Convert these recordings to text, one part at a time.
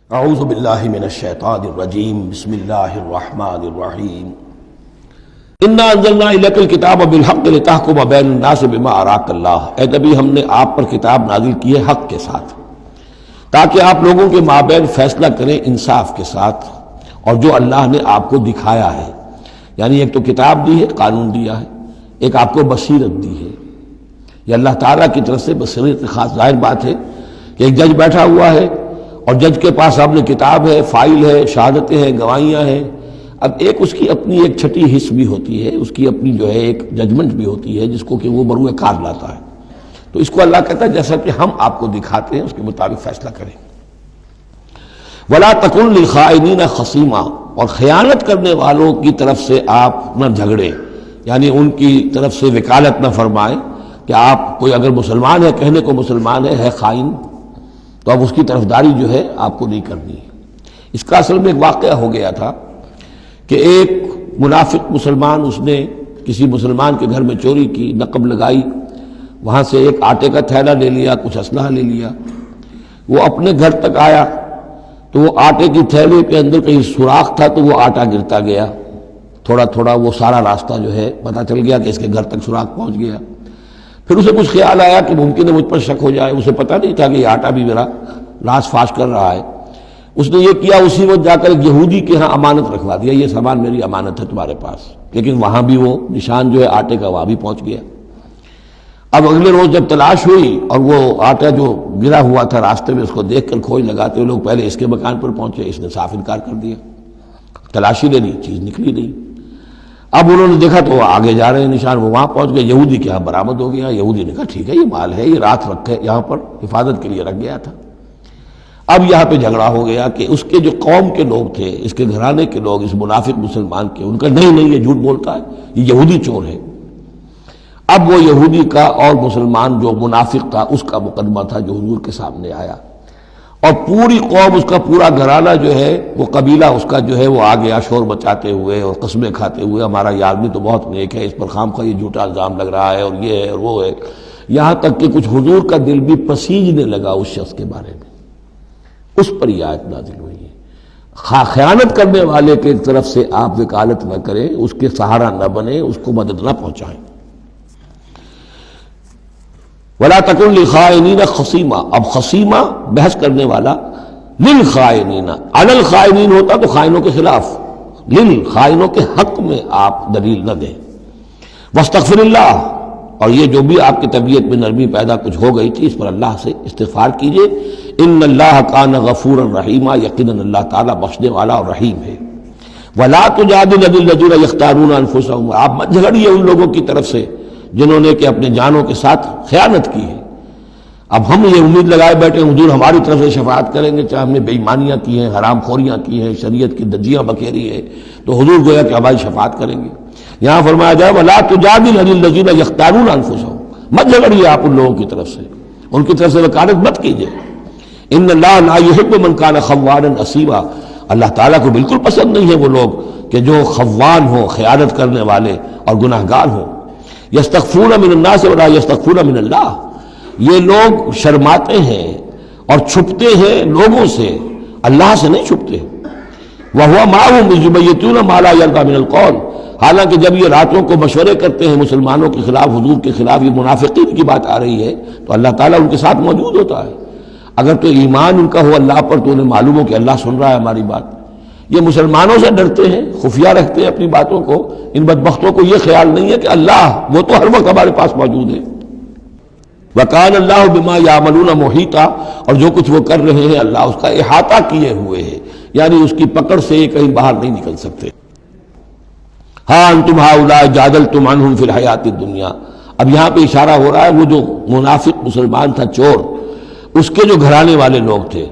اعوذ باللہ من الشیطان الرجیم بسم اللہ الرحمن الرحیم انا انزلنا الیک الکتاب بالحق لتحکم بین الناس بما اراک اللہ۔ اے نبی، ہم نے آپ پر کتاب نازل کی ہے حق کے ساتھ تاکہ آپ لوگوں کے مابین فیصلہ کریں انصاف کے ساتھ، اور جو اللہ نے آپ کو دکھایا ہے، یعنی ایک تو کتاب دی ہے، قانون دیا ہے، ایک آپ کو بصیرت دی ہے۔ یہ اللہ تعالیٰ کی طرف سے بصیرت خاص۔ ظاہر بات ہے کہ ایک جج بیٹھا ہوا ہے اور جج کے پاس سامنے کتاب ہے، فائل ہے، شہادتیں ہیں، گواہیاں ہیں۔ اب ایک اس کی اپنی ایک چھٹی حص بھی ہوتی ہے، اس کی اپنی جو ہے ایک ججمنٹ بھی ہوتی ہے جس کو کہ وہ بروئے کار لاتا ہے۔ تو اس کو اللہ کہتا ہے جیسا کہ ہم آپ کو دکھاتے ہیں اس کے مطابق فیصلہ کریں۔ وَلَا تَكُن لِلْخَائِنِينَ خَصِيمًا، اور خیانت کرنے والوں کی طرف سے آپ نہ جھگڑیں، یعنی ان کی طرف سے وکالت نہ فرمائیں کہ آپ کوئی اگر مسلمان ہے، کہنے کو مسلمان ہے خائن، تو اب اس کی طرفداری جو ہے آپ کو نہیں کرنی ہے۔ اس کا اصل میں ایک واقعہ ہو گیا تھا کہ ایک منافق مسلمان، اس نے کسی مسلمان کے گھر میں چوری کی، نقب لگائی، وہاں سے ایک آٹے کا تھیلا لے لیا، کچھ اسلحہ لے لیا۔ وہ اپنے گھر تک آیا تو وہ آٹے کی تھیلے کے اندر کہیں سوراخ تھا تو وہ آٹا گرتا گیا، تھوڑا تھوڑا وہ سارا راستہ جو ہے پتہ چل گیا کہ اس کے گھر تک سوراخ پہنچ گیا۔ پھر اسے کچھ خیال آیا کہ ممکن ہے مجھ پر شک ہو جائے، اسے پتہ نہیں تھا کہ یہ آٹا بھی میرا راز فاش کر رہا ہے۔ اس نے یہ کیا، اسی وقت جا کر ایک یہودی کے ہاں امانت رکھوا دیا، یہ سامان میری امانت ہے تمہارے پاس، لیکن وہاں بھی وہ نشان جو ہے آٹے کا وہاں بھی پہنچ گیا۔ اب اگلے روز جب تلاش ہوئی اور وہ آٹا جو گرا ہوا تھا راستے میں، اس کو دیکھ کر کھوج لگاتے ہوئے لوگ پہلے اس کے مکان پر پہنچے، اس نے صاف انکار کر دیا، تلاشی لے لی، چیز نکلی نہیں۔ اب انہوں نے دیکھا تو وہ آگے جا رہے ہیں نشان، وہ وہاں پہنچ گئے، یہودی کے ہاں برآمد ہو گیا۔ یہودی نے کہا ٹھیک ہے، یہ مال ہے، یہ رات رکھے یہاں پر حفاظت کے لیے رکھ گیا تھا۔ اب یہاں پہ جھگڑا ہو گیا کہ اس کے جو قوم کے لوگ تھے، اس کے گھرانے کے لوگ، اس منافق مسلمان کے، ان کا نہیں یہ جھوٹ بولتا ہے، یہ یہودی چور ہے۔ اب وہ یہودی کا اور مسلمان جو منافق تھا اس کا مقدمہ تھا جو حضور کے سامنے آیا، اور پوری قوم، اس کا پورا گھرانہ جو ہے، وہ قبیلہ اس کا جو ہے وہ آ گیا شور مچاتے ہوئے اور قسمیں کھاتے ہوئے، ہمارا یہ آدمی تو بہت نیک ہے، اس پر خامخواہ یہ جھوٹا الزام لگ رہا ہے اور یہ ہے اور وہ ہے، یہاں تک کہ کچھ حضور کا دل بھی پسیجنے لگا اس شخص کے بارے میں۔ اس پر یہ آیت نازل ہوئی ہے، خیانت کرنے والے کی طرف سے آپ وکالت نہ کریں، اس کے سہارا نہ بنیں، اس کو مدد نہ پہنچائیں۔ وَلَا تَكُن لِلْخَائِنِينَ خَصِيمًا، اب خصیمہ بحث کرنے والا، لِلْخَائِنِينَ، عَلَى الْخَائِنِينَ ہوتا تو خائنوں کے خلاف، خائنوں کے حق میں آپ دلیل نہ دیں۔ وَاسْتَغْفِرِ اللَّهَ، اور یہ جو بھی آپ کی طبیعت میں نرمی پیدا کچھ ہو گئی تھی، اس پر اللہ سے استغفار کیجئے۔ ان اللہ کان غفورا رحیما، یقیناً اللہ تعالیٰ بخشنے والا اور رحیم ہے۔ ولا تجادل عن الذین یختارون انفسهم، آپ مت جھگڑیے ان لوگوں کی طرف سے جنہوں نے کہ اپنے جانوں کے ساتھ خیانت کی ہے۔ اب ہم یہ امید لگائے بیٹھے حضور ہماری طرف سے شفاعت کریں گے، چاہے ہم نے بے ایمانیاں کی ہیں، حرام خوریاں کی ہیں، شریعت کی دجیاں بکھیری ہیں، تو حضور گویا کہ ہماری شفاعت کریں گے۔ یہاں فرمایا جائے ولا تجادل عن الذین یختارون انفسهم، مت جھگڑیے آپ ان لوگوں کی طرف سے، ان کی طرف سے وکالت مت کیجیے۔ ان اللہ لا یحب من کان خوانا اثیما، اللہ تعالیٰ کو بالکل پسند نہیں ہے وہ لوگ کہ جو خوان ہوں، خیانت کرنے والے اور گناہ گار ہوں۔ یستخفون من الناس ولا یستخفون من اللہ، یہ لوگ شرماتے ہیں اور چھپتے ہیں لوگوں سے، اللہ سے نہیں چھپتے۔ وَهُوَ مَعَهُمْ إِذْ يُبَيِّتُونَ مَا لَا يَرْضَىٰ مِنَ الْقَوْلِ، حالانکہ جب یہ راتوں کو مشورے کرتے ہیں مسلمانوں کے خلاف، حضور کے خلاف، یہ منافقین کی بات آ رہی ہے، تو اللہ تعالیٰ ان کے ساتھ موجود ہوتا ہے۔ اگر تو ایمان ان کا ہو اللہ پر تو انہیں معلوم ہو کہ اللہ سن رہا ہے ہماری بات۔ یہ مسلمانوں سے ڈرتے ہیں، خفیہ رکھتے ہیں اپنی باتوں کو، ان بدبختوں کو یہ خیال نہیں ہے کہ اللہ وہ تو ہر وقت ہمارے پاس موجود ہے۔ وَكَانَ اللَّهُ بِمَا يَعْمَلُونَ مُحِيطًا، اور جو کچھ وہ کر رہے ہیں اللہ اس کا احاطہ کیے ہوئے ہے، یعنی اس کی پکڑ سے یہ کہیں باہر نہیں نکل سکتے۔ ہاں انتم ہؤلاء جادلتم عنہم فی الحیاۃ الدنیا، اب یہاں پہ اشارہ ہو رہا ہے وہ جو منافق مسلمان تھا، چور، اس کے جو گھرانے والے لوگ تھے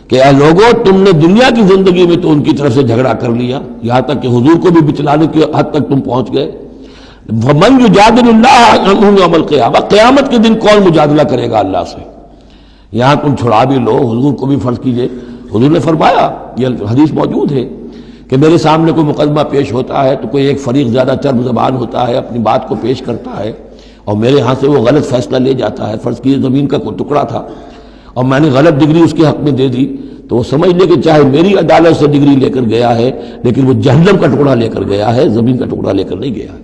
کہ اے لوگوں تم نے دنیا کی زندگی میں تو ان کی طرف سے جھگڑا کر لیا، یہاں تک کہ حضور کو بھی بچلانے کی حد تک تم پہنچ گئے۔ وَمَن يُجَادِلُ اللَّهَ عَنْهُمْ يَوْمَ الْقِيَامَةِ، قیامت کے دن کون مجادلہ کرے گا اللہ سے؟ یہاں تم چھڑا بھی لو، حضور کو بھی فرض کیجئے، حضور نے فرمایا، یہ حدیث موجود ہے کہ میرے سامنے کوئی مقدمہ پیش ہوتا ہے تو کوئی ایک فریق زیادہ چرب زبان ہوتا ہے، اپنی بات کو پیش کرتا ہے، اور میرے ہاں سے وہ غلط فیصلہ لے جاتا ہے۔ فرض کیجئے زمین کا کوئی ٹکڑا تھا اور میں نے غلط ڈگری اس کے حق میں دے دی تو وہ سمجھ لے کہ چاہے میری عدالت سے ڈگری لے کر گیا ہے لیکن وہ جہنم کا ٹکڑا لے کر گیا ہے، زمین کا ٹکڑا لے کر نہیں گیا ہے۔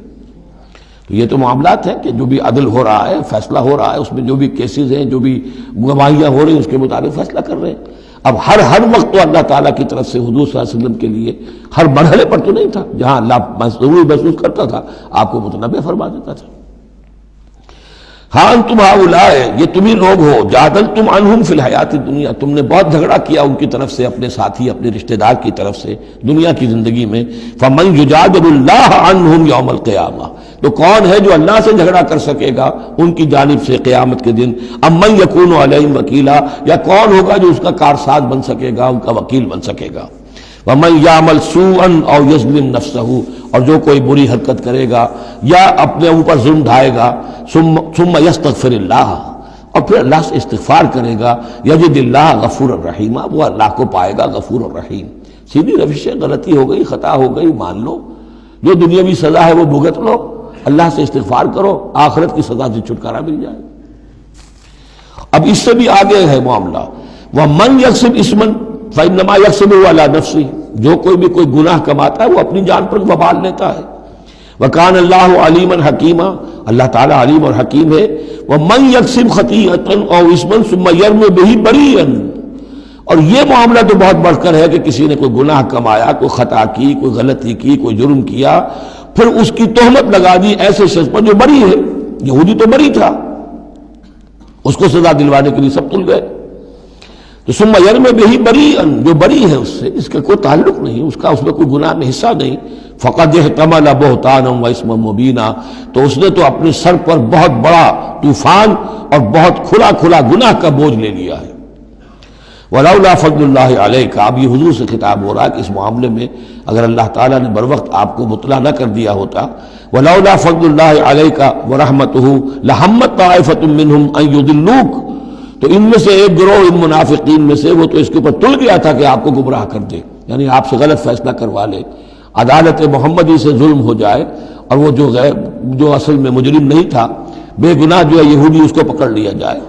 تو یہ تو معاملات ہیں کہ جو بھی عدل ہو رہا ہے، فیصلہ ہو رہا ہے، اس میں جو بھی کیسز ہیں، جو بھی گواہیاں ہو رہی ہیں، اس کے مطابق فیصلہ کر رہے ہیں۔ اب ہر وقت تو اللہ تعالیٰ کی طرف سے حضور صلی اللہ علیہ وسلم کے لیے ہر مرحلے پر تو نہیں تھا، جہاں اللہ ضروری محسوس کرتا تھا آپ کو متنبع فرما دیتا تھا۔ ہاں انتم ہؤلاء، یہ تمہیں لوگ ہو، جادلتم عنہم فی الحیات الدنیا، تم نے بہت جھگڑا کیا ان کی طرف سے، اپنے ساتھی اپنے رشتہ دار کی طرف سے دنیا کی زندگی میں۔ فمن یجادل اللہ عنہم یوم القیامہ، تو کون ہے جو اللہ سے جھگڑا کر سکے گا ان کی جانب سے قیامت کے دن؟ ام من یکون علیہم وکیلا، یا کون ہوگا جو اس کا کارساز بن سکے گا، ان کا وکیل بن سکے گا؟ ومن یعمل سوءا او یظلم نفسہ، اور جو کوئی بری حرکت کرے گا یا اپنے اوپر ظلم ڈھائے گا، ثم یستغفر اللہ، اور پھر اللہ سے استغفار کرے گا، یجد اللہ غفور الرحیم، وہ اللہ کو پائے گا غفور الرحیم۔ سیدھی روش ہے، غلطی ہو گئی، خطا ہو گئی، مان لو، جو دنیاوی سزا ہے وہ بھگت لو، اللہ سے استغفار کرو، آخرت کی سزا سے چھٹکارا مل جائے۔ اب اس سے بھی آگے ہے معاملہ، وَمَنْ يَكْسِبْ إِثْمًا فَإِنَّمَا يَكْسِبُهُ عَلَى نَفْسِهِ، جو کوئی بھی کوئی گناہ کماتا ہے وہ اپنی جان پر وبال لیتا ہے۔ وَكَانَ اللَّهُ عَلِيمًا حَكِيمًا، اللہ تعالیٰ علیم اور حکیم ہے۔ وَمَنْ يَكْسِبْ خَطِيئَةً أَوْ إِثْمًا ثُمَّ يَرْمِ بِهِ بَرِيئًا، اور یہ معاملہ تو بہت بڑھ کر ہے کہ کسی نے کوئی گناہ کمایا، کوئی خطا کی، کوئی غلطی کی، کوئی جرم کیا، پھر اس کی تہمت لگا دی ایسے شخص پر جو بری ہے۔ یہودی تو بری تھا، اس کو سزا دلوانے کے لیے سب تل گئے۔ تو ثم یرم بہ بریئا، جو بری ہے اس سے، اس کا کوئی تعلق نہیں، اس کا اس میں کوئی گناہ میں حصہ نہیں، فقد احتمل بہتانا و اسما مبینا، تو اس نے تو اپنے سر پر بہت بڑا طوفان اور بہت کھلا گناہ کا بوجھ لے لیا ہے۔ ولولا فضل اللہ علیک، اب یہ حضور سے خطاب ہو رہا ہے کہ اس معاملے میں اگر اللہ تعالیٰ نے بروقت آپ کو مطلع نہ کر دیا ہوتا، ولولا فضل اللہ علیک ورحمتہ لہمت طائفۃ منہم ان یضلوک، تو ان میں سے ایک گروہ ان منافقین میں سے وہ تو اس کے اوپر تل گیا تھا کہ آپ کو گمراہ کر دے، یعنی آپ سے غلط فیصلہ کروا لے، عدالت محمدی سے ظلم ہو جائے، اور وہ جو اصل میں مجرم نہیں تھا، بے گناہ جو ہے یہودی، اس کو پکڑ لیا جائے۔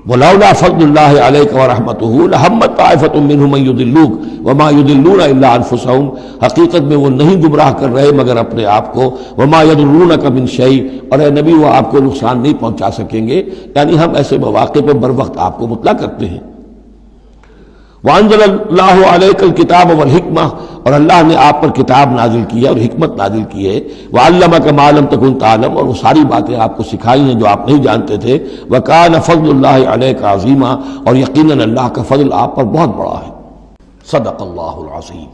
ولولا فضل اللہ علیک ورحمتہ لہمت طائفۃ منہم ان یضلوک وما یضلون الا انفسہم، حقیقت میں وہ نہیں گمراہ کر رہے مگر اپنے آپ کو، وما یضرونک من شیء، اور اے نبی وہ آپ کو نقصان نہیں پہنچا سکیں گے، یعنی ہم ایسے مواقع پر بر وقت آپ کو مطلع کرتے ہیں۔ وانزل اللہ علیک الکتاب والحکمہ، اور اللہ نے آپ پر کتاب نازل کی ہے اور حکمت نازل کی ہے، وعلمک ما لم تکن تعلم، اور وہ ساری باتیں آپ کو سکھائی ہیں جو آپ نہیں جانتے تھے، وکان فضل اللہ علیک عظیما، اور یقیناً اللہ کا فضل آپ پر بہت بڑا ہے۔ صدق اللہ العظیم۔